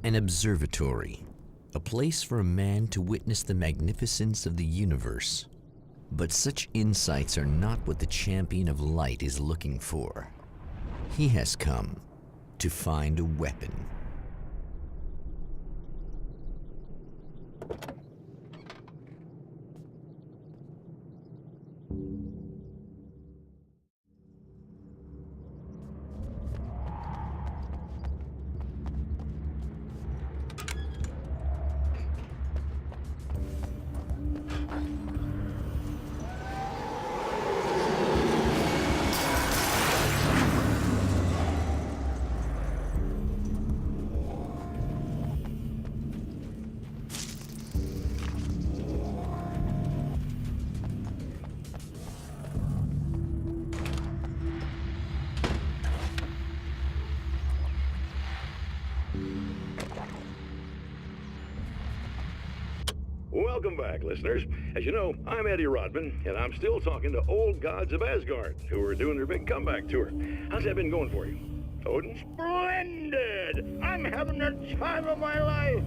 An observatory, a place for a man to witness the magnificence of the universe. But such insights are not what the champion of light is looking for. He has come to find a weapon. Welcome back, listeners. As you know, I'm Eddie Rodman, and I'm still talking to old gods of Asgard, who are doing their big comeback tour. How's that been going for you, Odin? Splendid! I'm having the time of my life.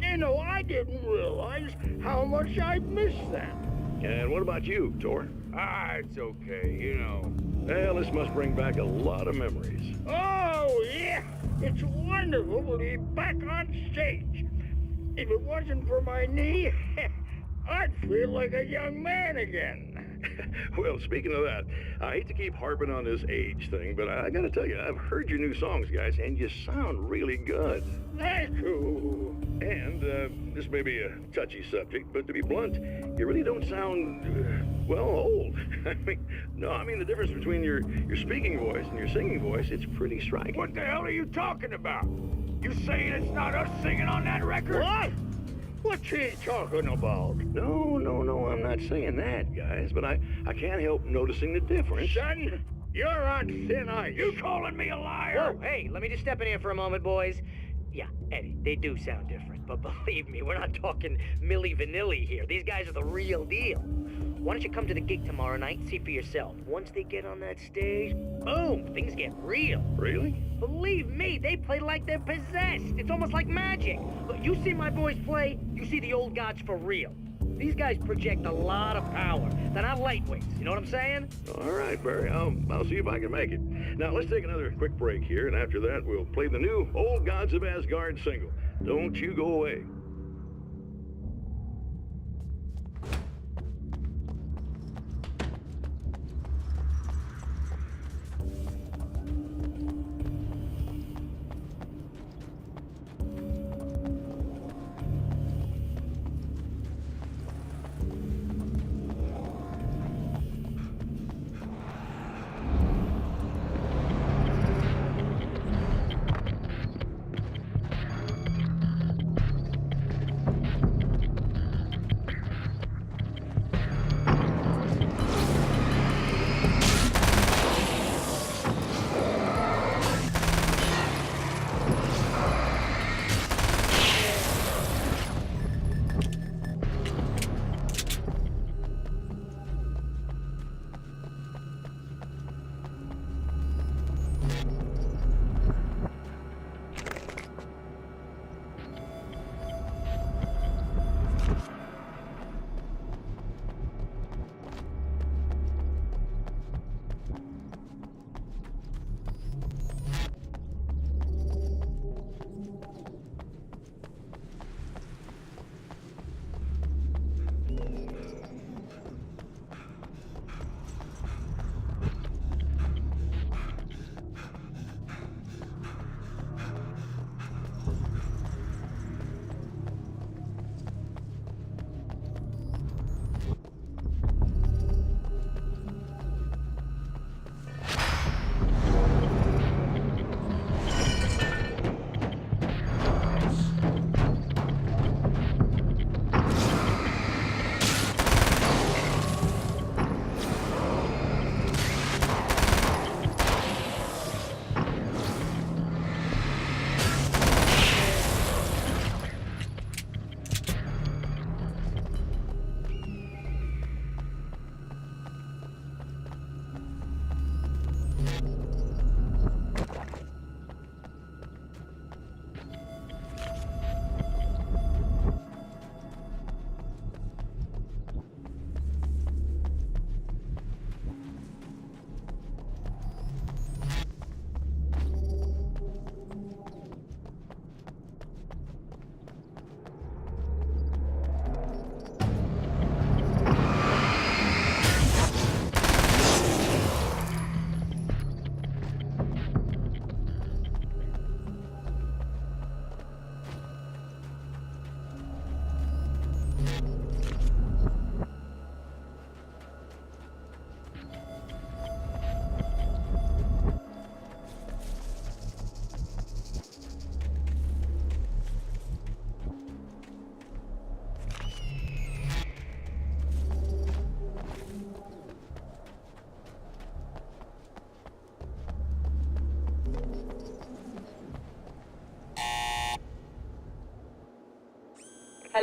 You know, I didn't realize how much I'd missed them. And what about you, Thor? It's okay, you know. Well, this must bring back a lot of memories. Oh, yeah! It's wonderful to be back on stage. If it wasn't for my knee, I'd feel like a young man again. Well, speaking of that, I hate to keep harping on this age thing, but I gotta tell you, I've heard your new songs, guys, and you sound really good. Thank you. And, this may be a touchy subject, but to be blunt, you really don't sound, well, old. I mean, the difference between your speaking voice and your singing voice, it's pretty striking. What the hell are you talking about? You saying it's not us singing on that record? What? What's he talking about? No, I'm not saying that, guys, but I can't help noticing the difference. Son, you're on thin ice. You calling me a liar? Whoa, hey, let me just step in here for a moment, boys. Yeah, Eddie, they do sound different, but believe me, we're not talking Milli Vanilli here. These guys are the real deal. Why don't you come to the gig tomorrow night and see for yourself? Once they get on that stage, boom, things get real. Really? Believe me, they play like they're possessed. It's almost like magic. Look, you see my boys play, you see the old gods for real. These guys project a lot of power. They're not lightweights, you know what I'm saying? All right, Barry, I'll see if I can make it. Now, let's take another quick break here, and after that, we'll play the new Old Gods of Asgard single. Don't you go away.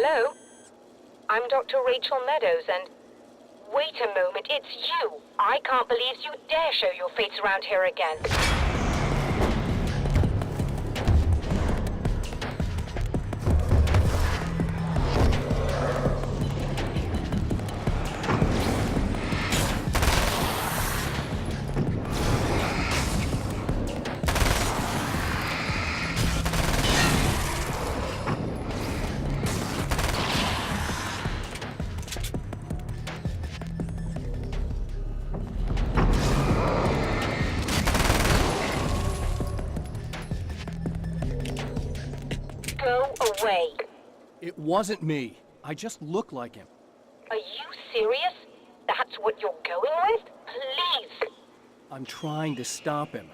Hello? I'm Dr. Rachel Meadows, and... Wait a moment, it's you! I can't believe you dare show your face around here again. Go away. It wasn't me. I just look like him. Are you serious? That's what you're going with? Please! I'm trying to stop him.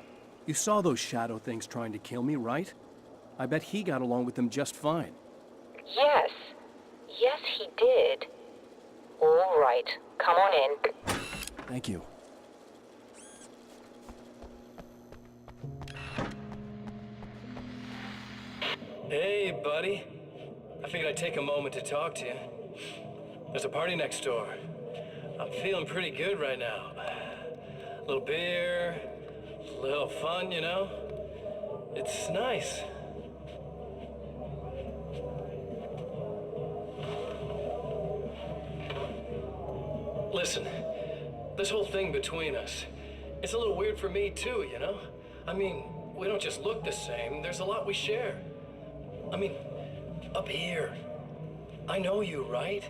You saw those shadow things trying to kill me, right? I bet he got along with them just fine. Yes. Yes, he did. All right. Come on in. Thank you. Hey, buddy. I figured I'd take a moment to talk to you. There's a party next door. I'm feeling pretty good right now. A little beer, a little fun, you know? It's nice. Listen, this whole thing between us, it's a little weird for me too, you know? I mean, we don't just look the same, there's a lot we share. I mean, up here. I know you, right?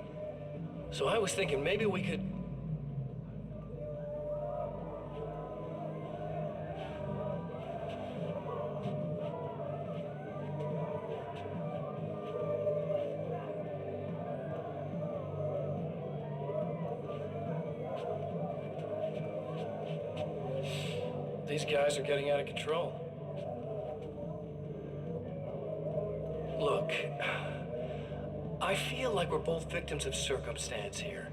So I was thinking maybe we could... These guys are getting out of control. Look, I feel like we're both victims of circumstance here.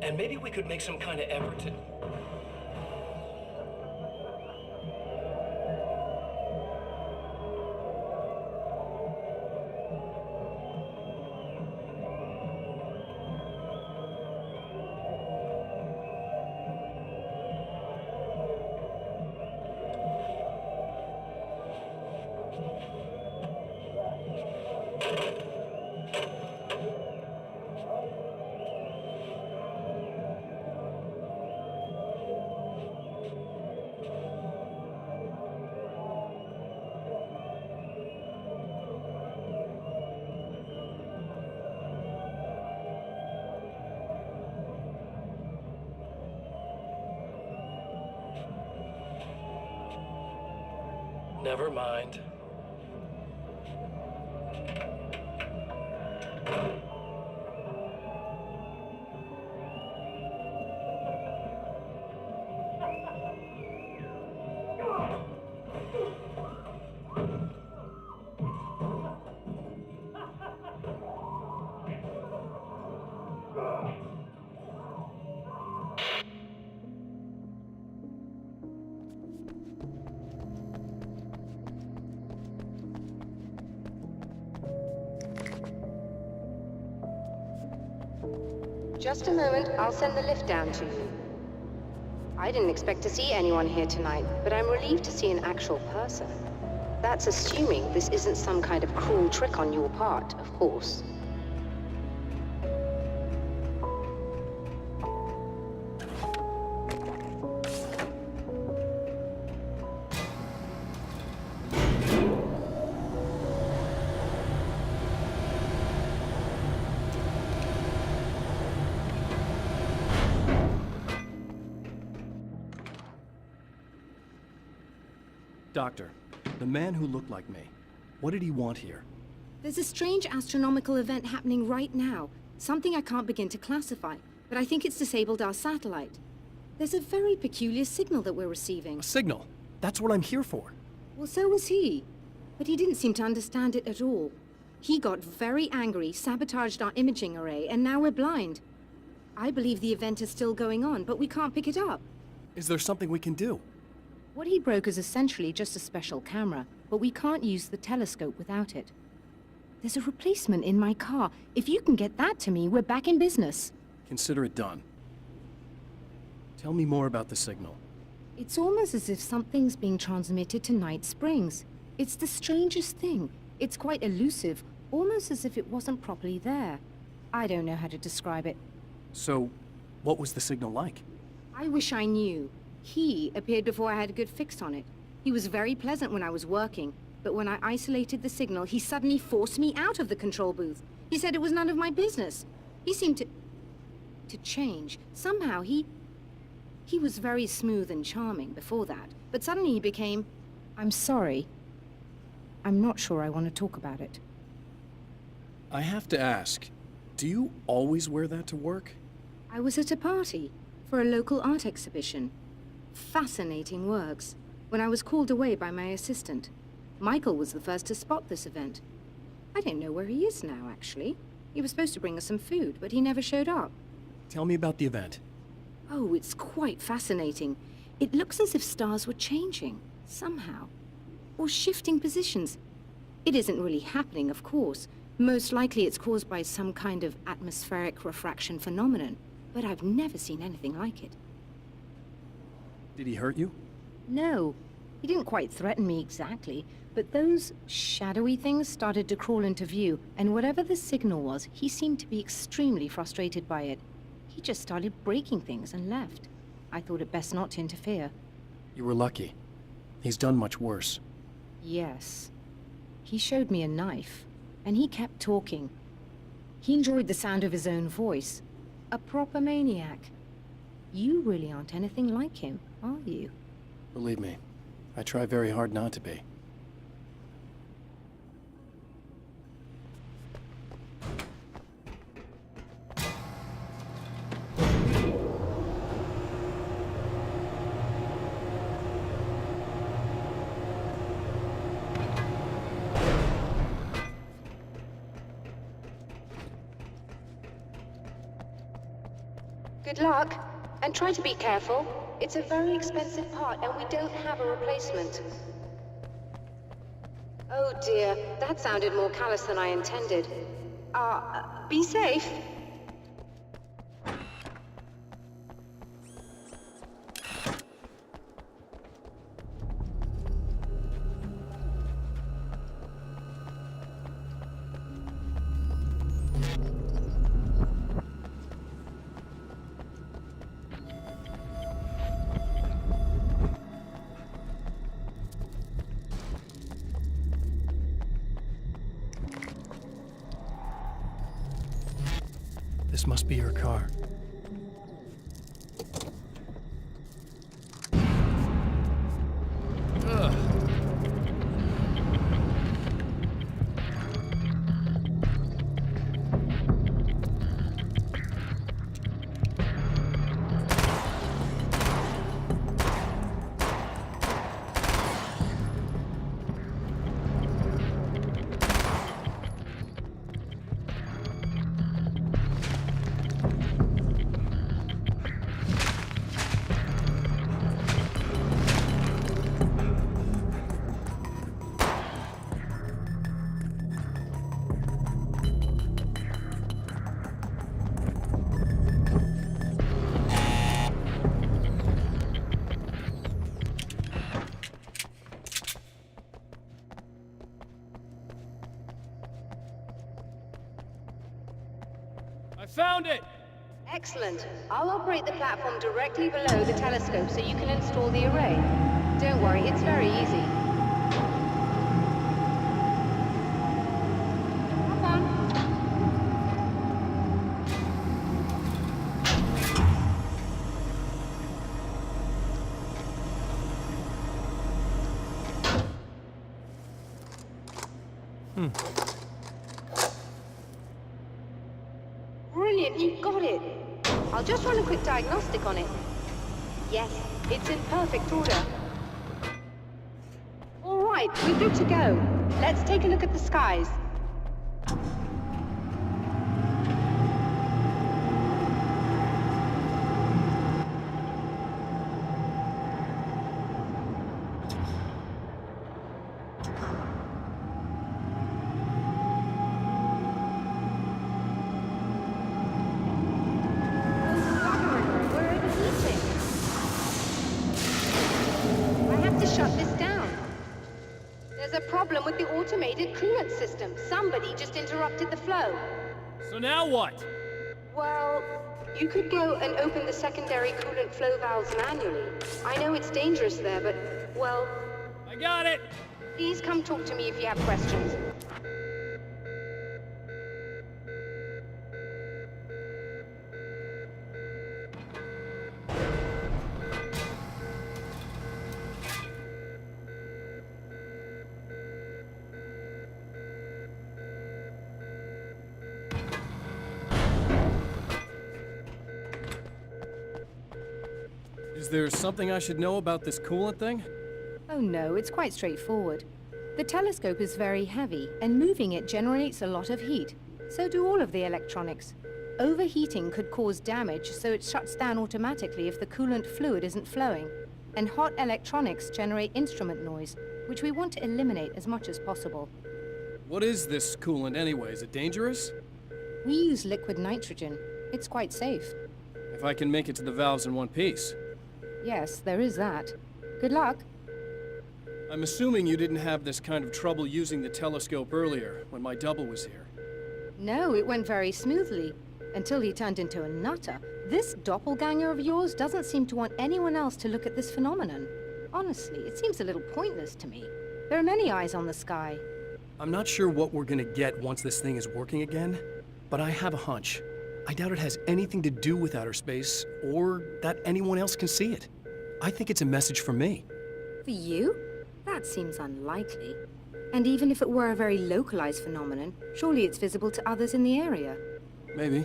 And maybe we could make some kind of effort to... Never mind. Just a moment, I'll send the lift down to you. I didn't expect to see anyone here tonight, but I'm relieved to see an actual person. That's assuming this isn't some kind of cruel trick on your part, of course. Doctor, the man who looked like me, what did he want here? There's a strange astronomical event happening right now. Something I can't begin to classify, but I think it's disabled our satellite. There's a very peculiar signal that we're receiving. A signal? That's what I'm here for. Well, so was he. But he didn't seem to understand it at all. He got very angry, sabotaged our imaging array, and now we're blind. I believe the event is still going on, but we can't pick it up. Is there something we can do? What he broke is essentially just a special camera, but we can't use the telescope without it. There's a replacement in my car. If you can get that to me, we're back in business. Consider it done. Tell me more about the signal. It's almost as if something's being transmitted to Night Springs. It's the strangest thing. It's quite elusive, almost as if it wasn't properly there. I don't know how to describe it. So, what was the signal like? I wish I knew. He appeared before I had a good fix on it. He was very pleasant when I was working, but when I isolated the signal, he suddenly forced me out of the control booth. He said it was none of my business. He seemed to change. Somehow he was very smooth and charming before that, but suddenly he became... I'm sorry. I'm not sure I want to talk about it. I have to ask, do you always wear that to work? I was at a party for a local art exhibition. Fascinating works. When I was called away by my assistant. Michael was the first to spot this event. I don't know where he is now, actually. He was supposed to bring us some food, but he never showed up. Tell me about the event. Oh, it's quite fascinating. It looks as if stars were changing, somehow. Or shifting positions. It isn't really happening, of course. Most likely it's caused by some kind of atmospheric refraction phenomenon. But I've never seen anything like it. Did he hurt you? No. He didn't quite threaten me exactly, but those shadowy things started to crawl into view, and whatever the signal was, he seemed to be extremely frustrated by it. He just started breaking things and left. I thought it best not to interfere. You were lucky. He's done much worse. Yes. He showed me a knife, and he kept talking. He enjoyed the sound of his own voice. A proper maniac. You really aren't anything like him, are you? Believe me, I try very hard not to be. Good luck, and try to be careful. It's a very expensive part, and we don't have a replacement. Oh dear, that sounded more callous than I intended. Be safe. This must be your car. Found it! Excellent. I'll operate the platform directly below the telescope so you can install the array. Don't worry, it's very easy. Hop on. Brilliant, you got it. I'll just run a quick diagnostic on it. Yes, it's in perfect order. All right, we're good to go. Let's take a look at the skies. shut this down. There's a problem with the automated coolant system. Somebody just interrupted the flow. So now what? Well, you could go and open the secondary coolant flow valves manually. I know it's dangerous there, but, well... I got it! Please come talk to me if you have questions. Is there something I should know about this coolant thing? Oh no, it's quite straightforward. The telescope is very heavy, and moving it generates a lot of heat. So do all of the electronics. Overheating could cause damage, so it shuts down automatically if the coolant fluid isn't flowing. And hot electronics generate instrument noise, which we want to eliminate as much as possible. What is this coolant anyway? Is it dangerous? We use liquid nitrogen. It's quite safe. If I can make it to the valves in one piece. Yes, there is that. Good luck. I'm assuming you didn't have this kind of trouble using the telescope earlier, when my double was here. No, it went very smoothly. Until he turned into a nutter. This doppelganger of yours doesn't seem to want anyone else to look at this phenomenon. Honestly, it seems a little pointless to me. There are many eyes on the sky. I'm not sure what we're gonna get once this thing is working again, but I have a hunch. I doubt it has anything to do with outer space, or that anyone else can see it. I think it's a message from me. For you? That seems unlikely. And even if it were a very localized phenomenon, surely it's visible to others in the area. Maybe,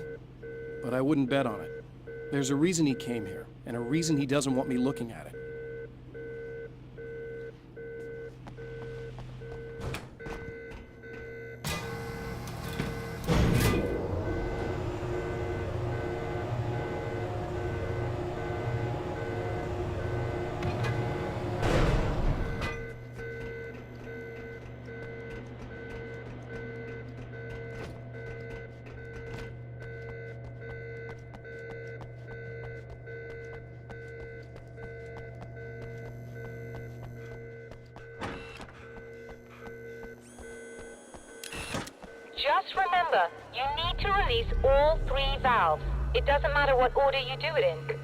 but I wouldn't bet on it. There's a reason he came here, and a reason he doesn't want me looking at it. Just remember, you need to release all 3 valves. It doesn't matter what order you do it in.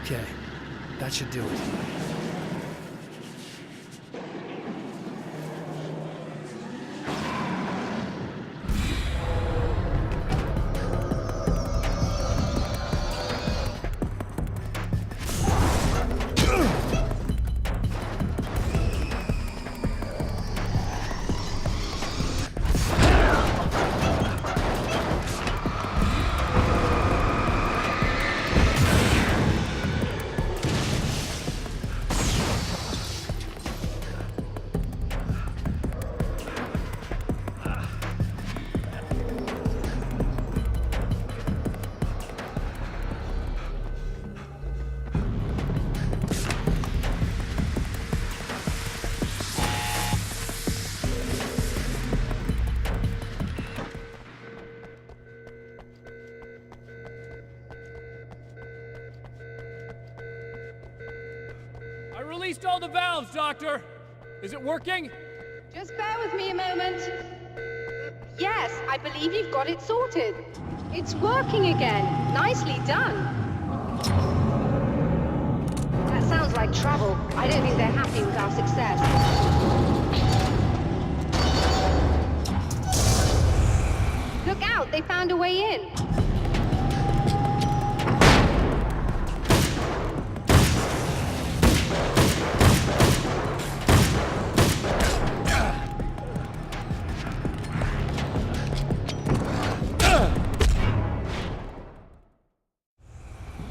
Okay, that should do it. fixed all the valves, Doctor. Is it working? Just bear with me a moment. Yes, I believe you've got it sorted. It's working again. Nicely done. That sounds like trouble. I don't think they're happy with our success. Look out, they found a way in.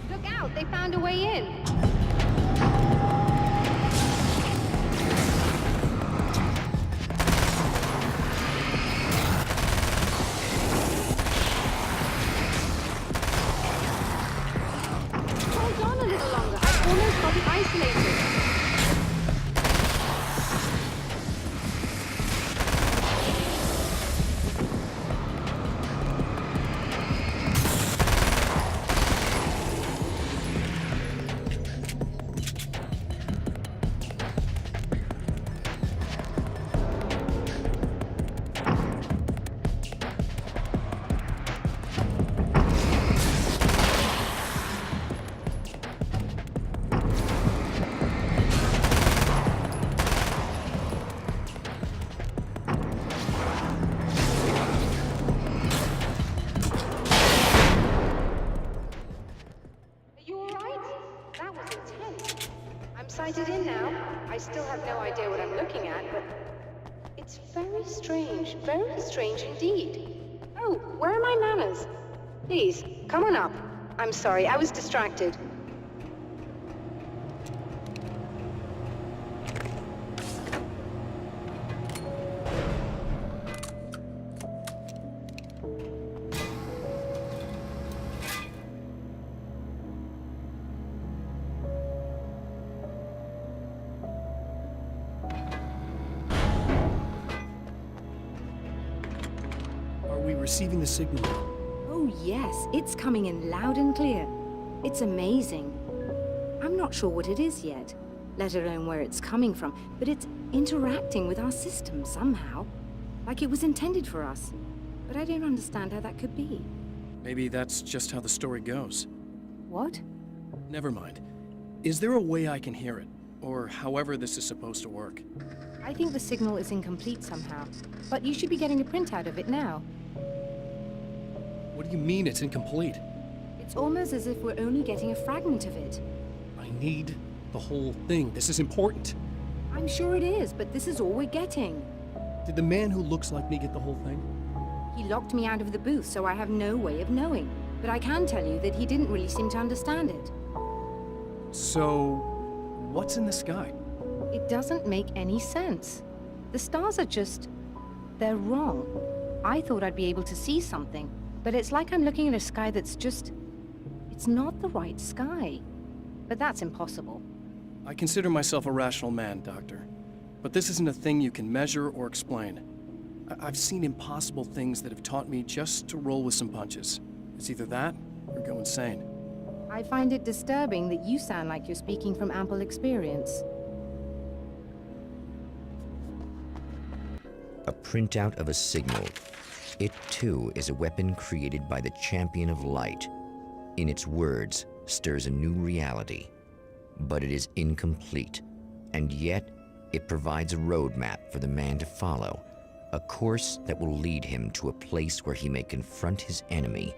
Look out, they found a way in. Sighted in now. I still have no idea what I'm looking at, but it's very strange indeed. Oh, where are my manners? Please, come on up. I'm sorry, I was distracted. Receiving the signal. Oh yes, it's coming in loud and clear. It's amazing. I'm not sure what it is yet, let alone where it's coming from, but it's interacting with our system somehow. Like it was intended for us. But I don't understand how that could be. Maybe that's just how the story goes. What? Never mind. Is there a way I can hear it? Or however this is supposed to work? I think the signal is incomplete somehow, but you should be getting a printout of it now. What do you mean it's incomplete? It's almost as if we're only getting a fragment of it. I need the whole thing. This is important. I'm sure it is, but this is all we're getting. Did the man who looks like me get the whole thing? He locked me out of the booth, so I have no way of knowing. But I can tell you that he didn't really seem to understand it. So, what's in the sky? It doesn't make any sense. The stars are just... they're wrong. I thought I'd be able to see something. But it's like I'm looking at a sky that's just... it's not the right sky. But that's impossible. I consider myself a rational man, Doctor. But this isn't a thing you can measure or explain. I've seen impossible things that have taught me just to roll with some punches. It's either that, or go insane. I find it disturbing that you sound like you're speaking from ample experience. A printout of a signal. It, too, is a weapon created by the Champion of Light. In its words, stirs a new reality. But it is incomplete, and yet it provides a roadmap for the man to follow, a course that will lead him to a place where he may confront his enemy